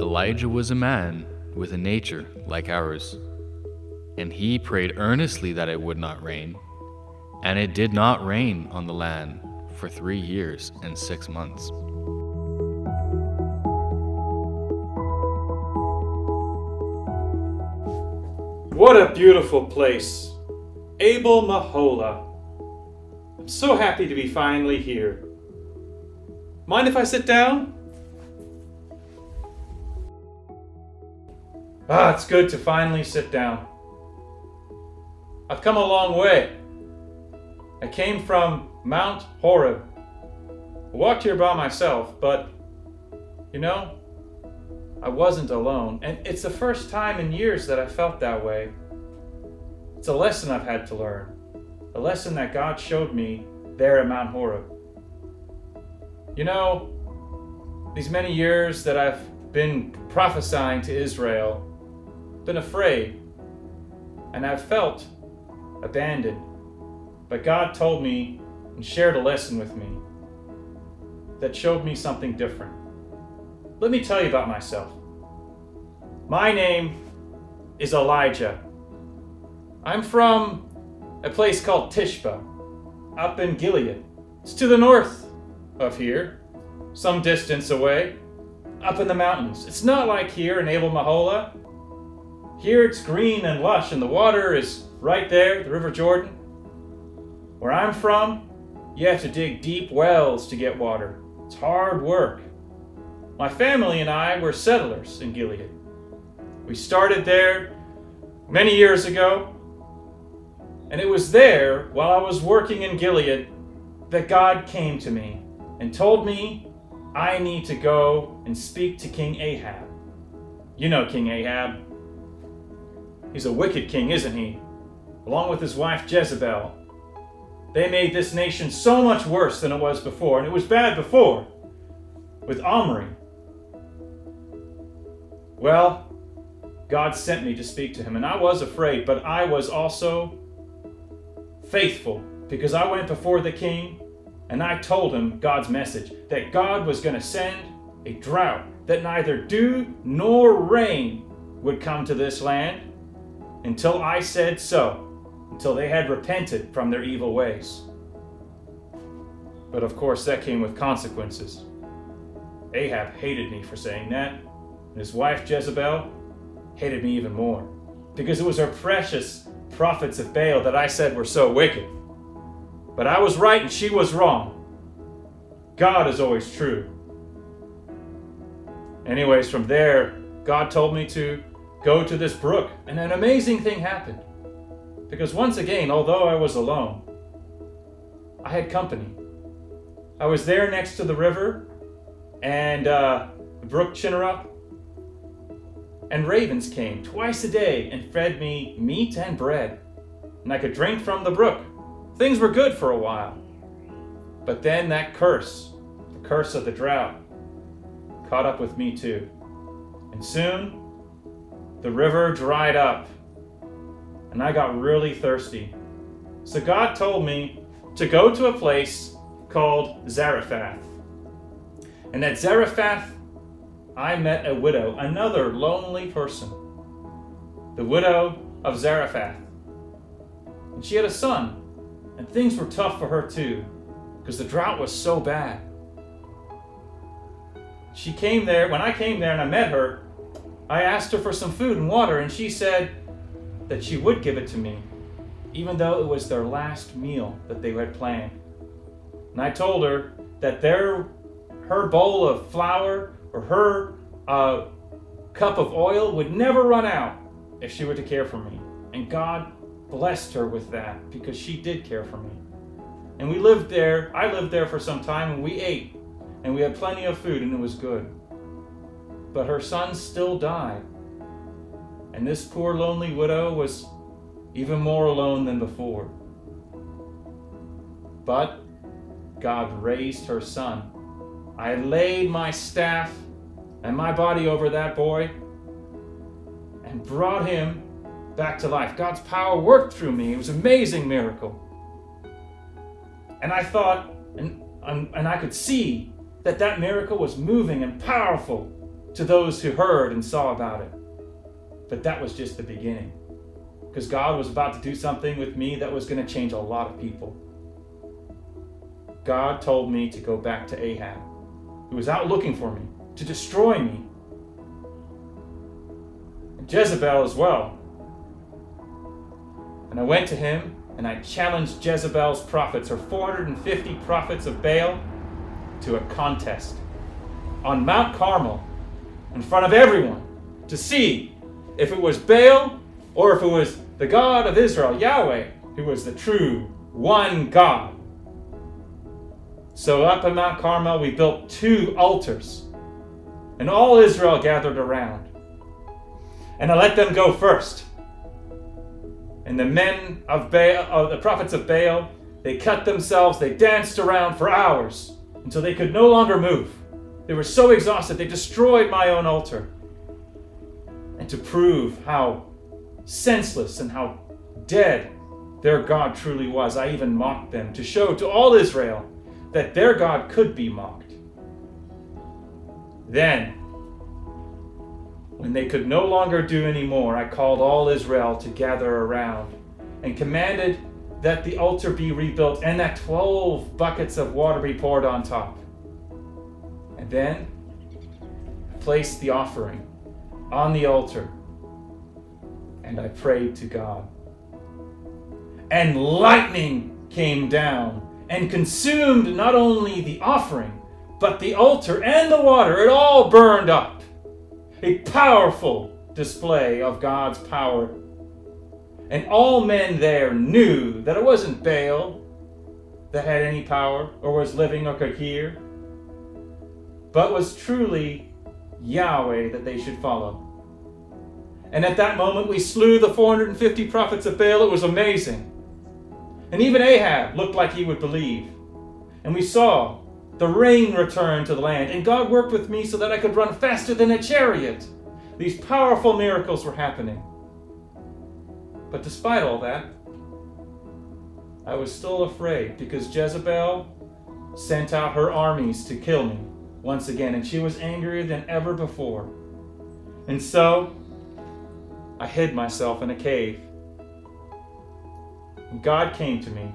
Elijah was a man with a nature like ours, and he prayed earnestly that it would not rain, and it did not rain on the land for 3 years and 6 months. What a beautiful place, Abel Mahola. I'm so happy to be finally here. Mind if I sit down? It's good to finally sit down. I've come a long way. I came from Mount Horeb. I walked here by myself, but, I wasn't alone. And it's the first time in years that I felt that way. It's a lesson I've had to learn. A lesson that God showed me there at Mount Horeb. These many years that I've been prophesying to Israel, been afraid, and I've felt abandoned. But God told me and shared a lesson with me that showed me something different. Let me tell you about myself. My name is Elijah. I'm from a place called Tishba, up in Gilead. It's to the north of here, some distance away, up in the mountains. It's not like here in Abel Mahola. Here it's green and lush, and the water is right there, the River Jordan. Where I'm from, you have to dig deep wells to get water. It's hard work. My family and I were settlers in Gilead. We started there many years ago, and it was there, while I was working in Gilead, that God came to me and told me I need to go and speak to King Ahab. You know King Ahab. He's a wicked king, isn't he? Along with his wife Jezebel. They made this nation so much worse than it was before, and it was bad before, with Omri. Well, God sent me to speak to him, and I was afraid, but I was also faithful, because I went before the king, and I told him God's message, that God was going to send a drought, that neither dew nor rain would come to this land until I said so, until they had repented from their evil ways. But of course, that came with consequences. Ahab hated me for saying that, and his wife Jezebel hated me even more, because it was her precious prophets of Baal that I said were so wicked. But I was right and she was wrong. God is always true. Anyways, from there, God told me to go to this brook, and an amazing thing happened. Because once again, although I was alone, I had company. I was there next to the river and the brook Chinnerup, and ravens came twice a day and fed me meat and bread, and I could drink from the brook. Things were good for a while. But then that curse, the curse of the drought, caught up with me too. And soon, the river dried up, and I got really thirsty. So God told me to go to a place called Zarephath. And at Zarephath, I met a widow, another lonely person. The widow of Zarephath. And she had a son, and things were tough for her too, because the drought was so bad. She came there, when I came there and I met her, I asked her for some food and water, and she said that she would give it to me, even though it was their last meal that they had planned. And I told her that her bowl of flour or her cup of oil would never run out if she were to care for me. And God blessed her with that, because she did care for me. And we lived there, I lived there for some time, and we ate, and we had plenty of food, and it was good. But her son still died. And this poor lonely widow was even more alone than before. But God raised her son. I laid my staff and my body over that boy and brought him back to life. God's power worked through me. It was an amazing miracle. And I thought, and I could see that miracle was moving and powerful to those who heard and saw about it. But that was just the beginning, because God was about to do something with me that was going to change a lot of people. God told me to go back to Ahab, who was out looking for me, to destroy me. And Jezebel as well. And I went to him and I challenged Jezebel's prophets, her 450 prophets of Baal, to a contest on Mount Carmel in front of everyone to see if it was Baal or if it was the God of Israel, Yahweh, who was the true one God. So up at Mount Carmel, we built 2 altars, and all Israel gathered around. And I let them go first. And the men of Baal, the prophets of Baal, they cut themselves, they danced around for hours until they could no longer move. They were so exhausted, they destroyed my own altar. And to prove how senseless and how dead their God truly was, I even mocked them to show to all Israel that their God could be mocked. Then, when they could no longer do any more, I called all Israel to gather around and commanded that the altar be rebuilt and that 12 buckets of water be poured on top. And then I placed the offering on the altar and I prayed to God. And lightning came down and consumed not only the offering, but the altar and the water. It all burned up. A powerful display of God's power. And all men there knew that it wasn't Baal that had any power or was living or could hear, but was truly Yahweh that they should follow. And at that moment we slew the 450 prophets of Baal. It was amazing. And even Ahab looked like he would believe. And we saw the rain return to the land. And God worked with me so that I could run faster than a chariot. These powerful miracles were happening. But despite all that, I was still afraid because Jezebel sent out her armies to kill me once again. And she was angrier than ever before. And so I hid myself in a cave. And God came to me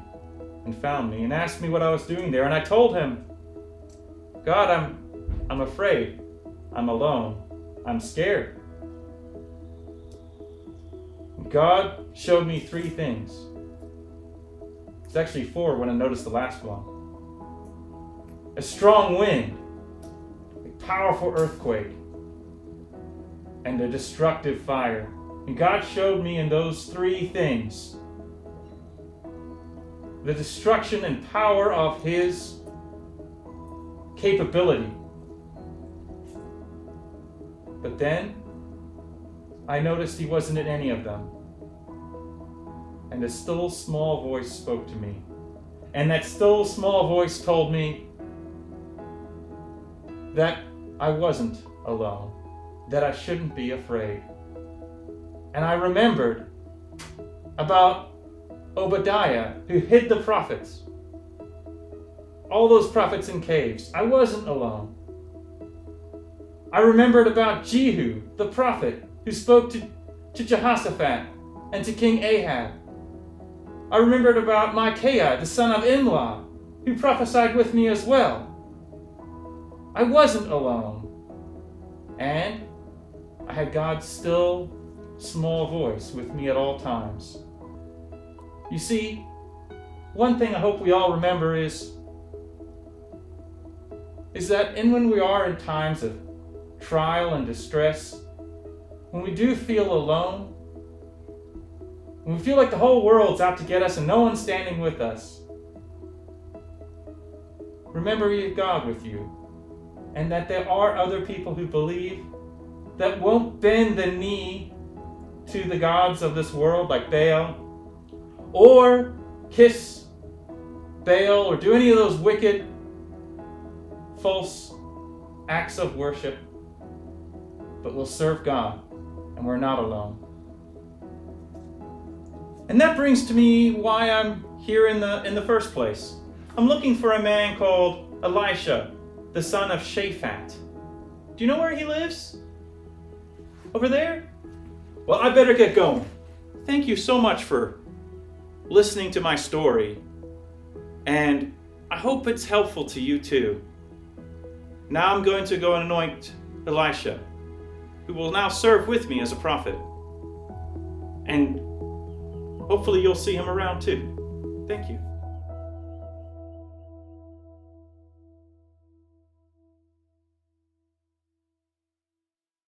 and found me and asked me what I was doing there. And I told him, God, I'm afraid. I'm alone. I'm scared. God showed me 3 things. It's actually 4 when I noticed the last one. A strong wind, a powerful earthquake, and a destructive fire. And God showed me in those 3 things the destruction and power of His capability. But then I noticed He wasn't in any of them. And a still small voice spoke to me. And that still small voice told me that I wasn't alone, that I shouldn't be afraid. And I remembered about Obadiah, who hid the prophets. All those prophets in caves. I wasn't alone. I remembered about Jehu, the prophet, who spoke to Jehoshaphat and to King Ahab. I remembered about Micaiah, the son of Imlah, who prophesied with me as well. I wasn't alone. And I had God's still small voice with me at all times. You see, one thing I hope we all remember is that when we are in times of trial and distress, when we do feel alone, when we feel like the whole world's out to get us and no one's standing with us, remember you have God with you, and that there are other people who believe that won't bend the knee to the gods of this world like Baal, or kiss Baal, or do any of those wicked, false acts of worship, but will serve God, and we're not alone. And that brings to me why I'm here in the first place. I'm looking for a man called Elisha, the son of Shaphat. Do you know where he lives? Over there? Well, I better get going. Thank you so much for listening to my story. And I hope it's helpful to you too. Now I'm going to go and anoint Elisha, who will now serve with me as a prophet. And hopefully you'll see him around too. Thank you.